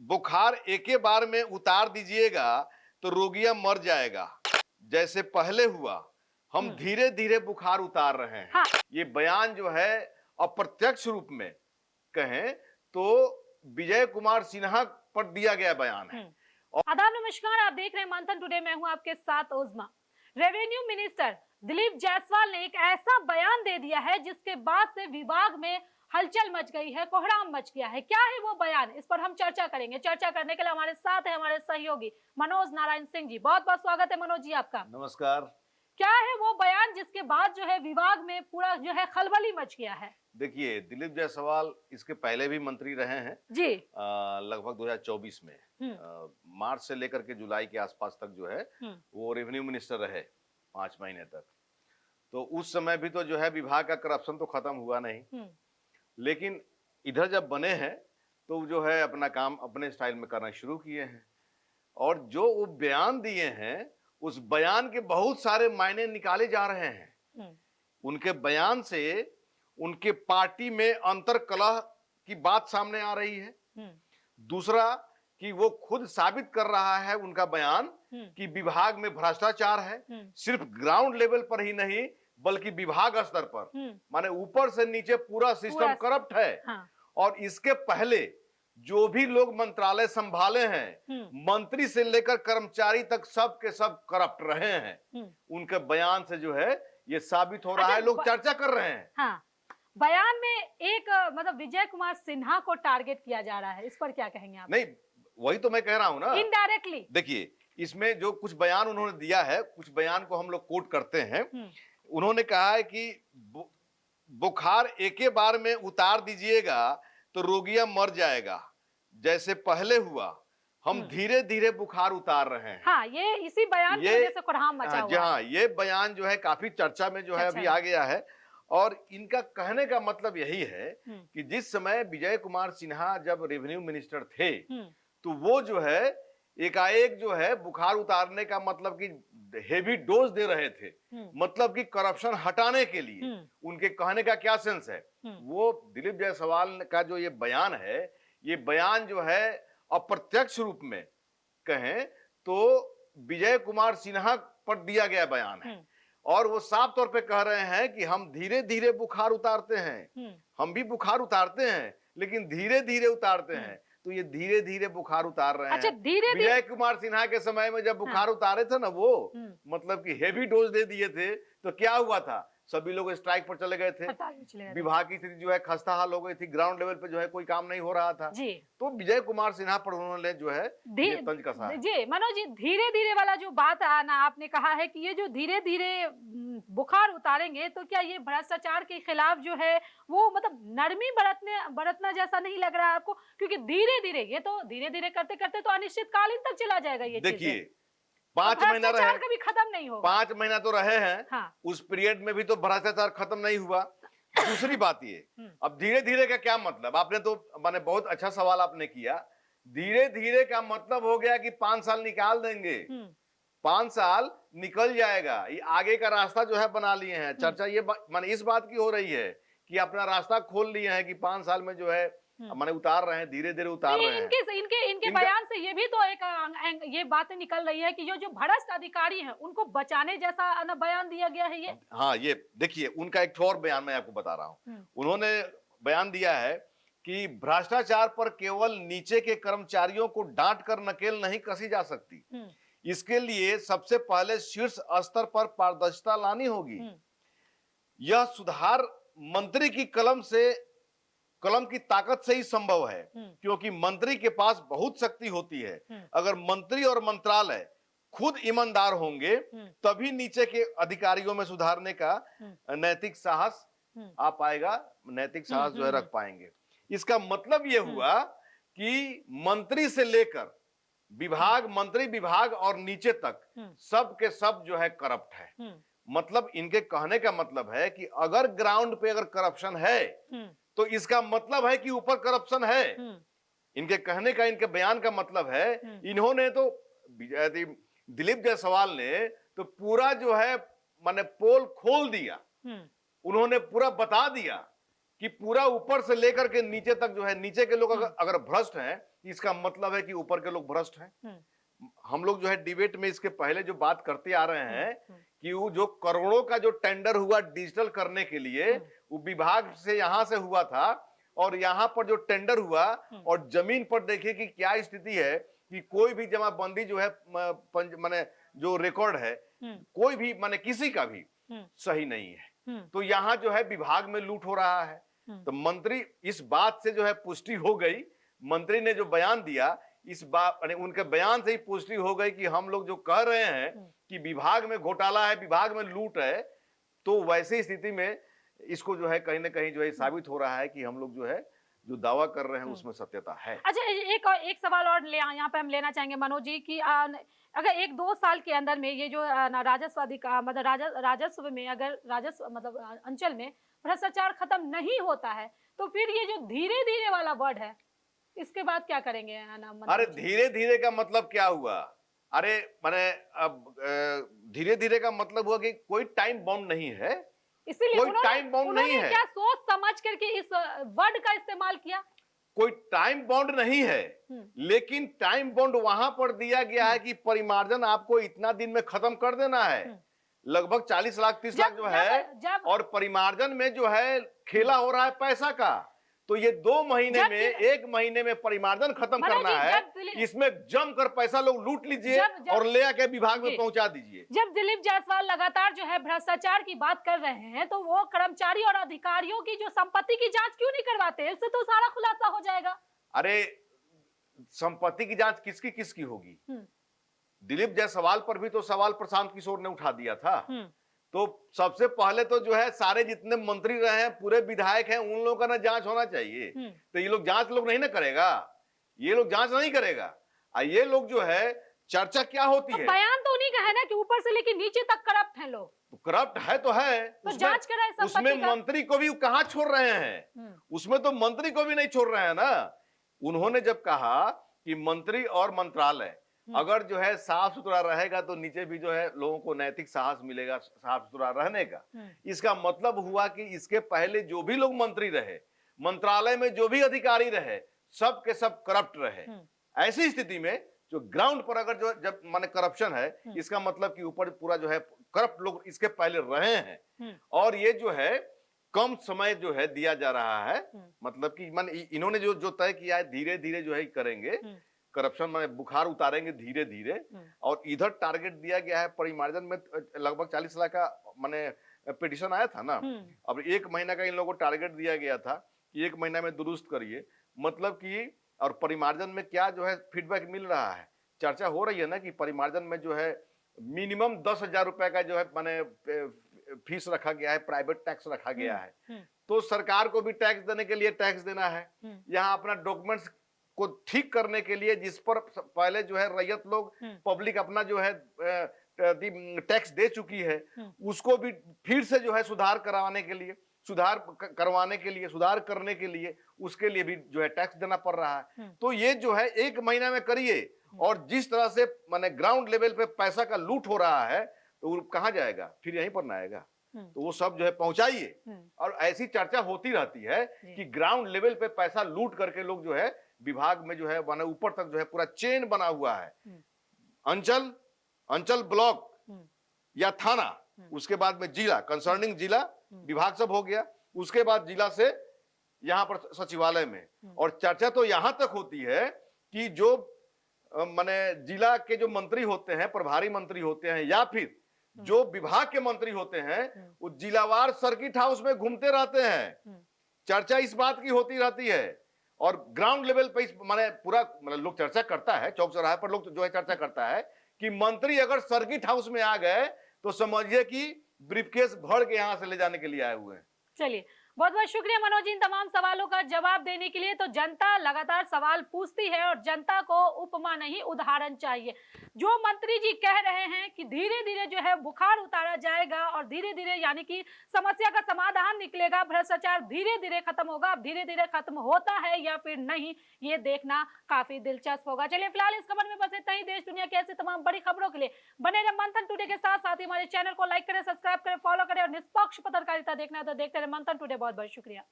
बुखार एक ही बार में उतार दीजिएगा तो रोगिया मर जाएगा, जैसे पहले हुआ हम धीरे धीरे बुखार उतार रहे हैं। हाँ। ये बयान जो है अप्रत्यक्ष रूप में कहें तो विजय कुमार सिन्हा पर दिया गया बयान है। आदाब नमस्कार, आप देख रहे हैं मंथन टुडे। मैं हूं आपके साथ ओज़मा। रेवेन्यू मिनिस्टर दिलीप जायसवाल ने एक ऐसा बयान दे दिया है जिसके बाद से विभाग में हलचल मच गई है, कोहराम मच गया है। क्या है वो बयान, इस पर हम चर्चा करेंगे। चर्चा करने के लिए हमारे साथ है हमारे सहयोगी मनोज नारायण सिंह जी। बहुत बहुत स्वागत है मनोज जी आपका। नमस्कार। क्या है वो बयान जिसके बाद जो है विभाग में पूरा जो है खलबली मच गया है? देखिए, दिलीप जायसवाल इसके पहले भी मंत्री रहे हैं जी। लगभग 2024 में मार्च से लेकर के जुलाई के आसपास तक जो है वो रेवेन्यू मिनिस्टर रहे 5 महीने तक। तो उस समय भी तो जो है विभाग का करप्शन तो खत्म हुआ नहीं, लेकिन इधर जब बने हैं तो जो है अपना काम अपने स्टाइल में करना शुरू किए हैं। और जो वो बयान दिए हैं उस बयान के बहुत सारे मायने निकाले जा रहे हैं। उनके बयान से उनके पार्टी में अंतर कलह की बात सामने आ रही है। दूसरा कि वो खुद साबित कर रहा है उनका बयान कि विभाग में भ्रष्टाचार है, सिर्फ ग्राउंड लेवल पर ही नहीं बल्कि विभाग स्तर पर, माने ऊपर से नीचे पूरा सिस्टम करप्ट है। हाँ। और इसके पहले जो भी लोग मंत्रालय संभाले हैं, मंत्री से लेकर कर्मचारी तक सब के सब करप्ट रहे हैं। उनके बयान से जो है ये साबित हो रहा है, लोग चर्चा कर रहे हैं। हाँ। बयान में एक मतलब विजय कुमार सिन्हा को टारगेट किया जा रहा है, इस पर क्या कहेंगे आप? नहीं, वही तो मैं कह रहा हूं ना, इनडायरेक्टली। देखिए, इसमें जो कुछ बयान उन्होंने दिया है, कुछ बयान को हम लोग कोट करते हैं। उन्होंने कहा है कि बुखार एक ही बार में उतार दीजिएगा तो रोगिया मर जाएगा, जैसे पहले हुआ हम धीरे धीरे बुखार उतार रहे हैं। हाँ, ये इसी बयान की वजह से कोहराम मचा हुआ है। हाँ, ये बयान जो है काफी चर्चा में जो है अभी आ गया है। और इनका कहने का मतलब यही है कि जिस समय विजय कुमार सिन्हा जब रेवेन्यू मिनिस्टर थे तो वो जो है एकाएक जो है बुखार उतारने का मतलब कि हेवी डोज दे रहे थे, मतलब कि करप्शन हटाने के लिए। उनके कहने का क्या सेंस है? वो दिलीप जायसवाल का जो ये बयान है, ये बयान जो है अप्रत्यक्ष रूप में कहें तो विजय कुमार सिन्हा पर दिया गया बयान है। और वो साफ तौर पे कह रहे हैं कि हम धीरे धीरे बुखार उतारते हैं। हम भी बुखार उतारते हैं लेकिन धीरे धीरे उतारते हैं। तो ये धीरे धीरे बुखार उतार रहे हैं। धीरे विजय कुमार सिन्हा के समय में जब बुखार उतारे थे ना वो मतलब कि हेवी डोज दे दिए थे तो क्या हुआ था, सभी लोग स्ट्राइक पर चले गए थे। विभाग की स्थिति जो है खस्ता हाल हो गई थी, ग्राउंड लेवल पे जो है कोई काम नहीं हो रहा था। तो विजय कुमार सिन्हा पर उन्होंने जो है तंज कसा है। जी मनोज जी, धीरे धीरे वाला जो बात आना आपने कहा है कि ये जो धीरे धीरे बुखार उतारेंगे तो क्या ये भ्रष्टाचार के खिलाफ जो है वो मतलब नरमी बरतना जैसा नहीं लग रहा है आपको? क्योंकि धीरे धीरे ये तो धीरे धीरे करते करते तो अनिश्चितकालीन तक चला जाएगा ये। देखिए, 5 महीना रहे, कभी खत्म नहीं होगा। 5 महीना तो रहे हैं। हाँ। उस पीरियड में भी तो भ्रष्टाचार खत्म नहीं हुआ। दूसरी बात ये, अब धीरे धीरे का क्या मतलब? आपने तो माने बहुत अच्छा सवाल आपने किया। धीरे धीरे का मतलब हो गया कि 5 साल निकाल देंगे, 5 साल निकल जाएगा, ये आगे का रास्ता जो है बना लिए हैं। चर्चा ये माने इस बात की हो रही है कि अपना रास्ता खोल लिए हैं कि 5 साल में जो है माने उतार रहे हैं, धीरे धीरे उतार रहे हैं। इनके बयान से ये भी तो एक ये बातें निकल रही है कि जो भ्रष्ट अधिकारी हैं उनको बचाने जैसा बयान दिया गया है ये। हाँ, ये देखिए उनका एक और बयान मैं आपको बता रहा हूँ। उन्होंने बयान दिया है कि भ्रष्टाचार पर केवल नीचे के कर्मचारियों को डांट कर नकेल नहीं कसी जा सकती। इसके लिए सबसे पहले शीर्ष स्तर पर पारदर्शिता लानी होगी। यह सुधार मंत्री की कलम की ताकत से ही संभव है, क्योंकि मंत्री के पास बहुत शक्ति होती है। अगर मंत्री और मंत्रालय खुद ईमानदार होंगे तभी नीचे के अधिकारियों में सुधारने का नैतिक साहस आ पाएगा, नैतिक साहस जो है रख पाएंगे। इसका मतलब यह हुआ कि मंत्री से लेकर मंत्री विभाग और नीचे तक सब के सब जो है करप्ट है। मतलब इनके कहने का मतलब है कि अगर ग्राउंड पे अगर करप्शन है तो इसका मतलब है कि ऊपर करप्शन है। इनके कहने का, इनके बयान का मतलब है इन्होंने तो दिलीप जायसवाल ने तो पूरा जो है माने पोल खोल दिया। उन्होंने पूरा बता दिया कि पूरा ऊपर से लेकर के नीचे तक जो है, नीचे के लोग अगर भ्रष्ट हैं, इसका मतलब है कि ऊपर के लोग भ्रष्ट हैं। हम लोग जो है डिबेट में इसके पहले जो बात करते आ रहे हैं कि वो जो करोड़ों का जो टेंडर हुआ डिजिटल करने के लिए, वो विभाग से यहां से हुआ था, और यहां पर जो टेंडर हुआ और जमीन पर देखिए कि क्या स्थिति है कि कोई भी जमाबंदी जो है माने जो रिकॉर्ड है, कोई भी माने किसी का भी सही नहीं है। तो यहाँ जो है विभाग में लूट हो रहा है। तो मंत्री इस बात से जो है पुष्टि हो गई, मंत्री ने जो बयान दिया इस बात उनके बयान से ही पुष्टि हो गई कि हम लोग जो कह रहे हैं कि विभाग में घोटाला है, विभाग में लूट है, तो वैसी स्थिति में इसको जो है कहीं ना कहीं जो है साबित हो रहा है कि हम लोग जो है जो दावा कर रहे हैं उसमें सत्यता है। अच्छा, एक सवाल और यहाँ पे हम लेना चाहेंगे मनोज जी कि अगर 1-2 साल के अंदर में ये जो राजस्व मतलब राजस्व में अगर राजस्व मतलब अंचल में भ्रष्टाचार खत्म नहीं होता है, तो फिर ये जो धीरे धीरे वाला वर्ड है, इसके बाद क्या करेंगे? अरे धीरे धीरे का मतलब क्या हुआ? अरे मैंने अब धीरे धीरे का मतलब हुआ कि कोई टाइम बाउंड नहीं है, इसीलिए कोई टाइम बाउंड नहीं है। क्या सोच समझ करके इस वर्ड का इस्तेमाल किया? कोई टाइम बाउंड नहीं है, लेकिन टाइम बाउंड वहां पर दिया गया है कि परिमार्जन आपको इतना दिन में खत्म कर देना है। लगभग 40 लाख 30 लाख जो है, और परिमार्जन में जो है खेला हो रहा है पैसा का। तो ये 2 महीने में 1 महीने में परिमार्जन खत्म करना है, इसमें जमकर पैसा लोग लूट लीजिए और ले आके विभाग में पहुंचा दीजिए। जब दिलीप जायसवाल लगातार जो है भ्रष्टाचार की बात कर रहे हैं, तो वो कर्मचारी और अधिकारियों की जो संपत्ति की जांच क्यों नहीं करवाते? इससे तो सारा खुलासा हो जाएगा। अरे संपत्ति की जांच किसकी किसकी होगी? दिलीप जायसवाल पर भी तो सवाल प्रशांत किशोर ने उठा दिया था। तो सबसे पहले तो जो है सारे जितने मंत्री रहे हैं, पूरे विधायक हैं, उन लोगों का ना जांच होना चाहिए। तो ये लोग जांच लोग नहीं ना करेगा, ये लोग जांच नहीं करेगा। ये लोग जो है चर्चा क्या होती है? बयान तो उन्हीं का है ना कि ऊपर से लेकर नीचे तक करप्ट हैं लोग। तो करप्ट है तो है, तो जांच कराए उसमें मंत्री को भी कहां छोड़ रहे हैं? उसमें तो मंत्री को भी नहीं छोड़ रहे हैं ना। उन्होंने जब कहा कि मंत्री और मंत्रालय अगर जो है साफ सुथरा रहेगा तो नीचे भी जो है लोगों को नैतिक साहस मिलेगा साफ सुथरा रहने का। इसका मतलब हुआ कि इसके पहले जो भी लोग मंत्री रहे, मंत्रालय में जो भी अधिकारी रहे, सब के सब करप्ट रहे। ऐसी स्थिति में जो ग्राउंड पर अगर जो जब माने करप्शन है, इसका मतलब कि ऊपर पूरा जो है करप्ट लोग इसके पहले रहे हैं, और ये जो है कम समय जो है दिया जा रहा है। मतलब कि मान इन्होंने जो तय किया है धीरे धीरे जो है करेंगे, करप्शन में बुखार उतारेंगे धीरे धीरे। और इधर टारगेट दिया गया है परिमार्जन में लगभग 40 लाख का माने पिटिशन आया था ना। अब 1 महीना का इन लोगों को टारगेट दिया गया था कि 1 महीना में दुरुस्त करिए। मतलब कि और परिमार्जन में क्या जो है फीडबैक मिल रहा है, चर्चा हो रही है ना कि परिमार्जन में जो है मिनिमम 10,000 रुपए का जो है माने फीस रखा गया है, प्राइवेट टैक्स रखा गया है। तो सरकार को भी टैक्स देने के लिए टैक्स देना है, यहाँ अपना डॉक्यूमेंट्स को ठीक करने के लिए जिस पर पहले जो है रैयत लोग पब्लिक अपना जो है टैक्स दे चुकी है, उसको भी फिर से जो है सुधार करने के लिए उसके लिए भी जो है टैक्स देना पड़ रहा है। तो ये जो है 1 महीना में करिए, और जिस तरह से माने ग्राउंड लेवल पे पैसा का लूट हो रहा है, तो वो कहाँ जाएगा? फिर यहीं पर ना आएगा। तो वो सब जो है पहुंचाइए। और ऐसी चर्चा होती रहती है कि ग्राउंड लेवल पे पैसा लूट करके लोग जो है विभाग में जो है माने ऊपर तक जो है पूरा चेन बना हुआ है। अंचल ब्लॉक या थाना, उसके बाद में जिला, कंसर्निंग जिला विभाग सब हो गया, उसके बाद जिला से यहाँ पर सचिवालय में। और चर्चा तो यहां तक होती है कि जो माने जिला के जो मंत्री होते हैं, प्रभारी मंत्री होते हैं, या फिर जो विभाग के मंत्री होते हैं, वो जिलावार सर्किट हाउस में घूमते रहते हैं। चर्चा इस बात की होती रहती है। और ग्राउंड लेवल पे माने पूरा मतलब लोग चर्चा करता है, चौक चौराहे पर लोग जो है चर्चा करता है कि मंत्री अगर सर्किट हाउस में आ गए तो समझिए कि ब्रीफकेस भर के यहां से ले जाने के लिए आए हुए हैं। चलिए, बहुत बहुत शुक्रिया मनोज जी इन तमाम सवालों का जवाब देने के लिए। तो जनता लगातार सवाल पूछती है और जनता को उपमा नहीं उदाहरण चाहिए। जो मंत्री जी कह रहे हैं कि धीरे धीरे जो है बुखार उतारा जाएगा और धीरे धीरे यानी कि समस्या का समाधान निकलेगा, भ्रष्टाचार धीरे धीरे खत्म होगा। अब धीरे धीरे खत्म होता है या फिर नहीं, ये देखना काफी दिलचस्प होगा। चलिए फिलहाल इस खबर में बस इतना ही। देश दुनिया की ऐसी तमाम बड़ी खबरों के लिए बने रहे मंथन टुडे के साथ। साथ ही हमारे चैनल को लाइक करें, सब्सक्राइब करें, फॉलो करें, और निष्पक्ष पत्रकारिता देखना है तो देखते रहे मंथन टुडे। बहुत बहुत शुक्रिया।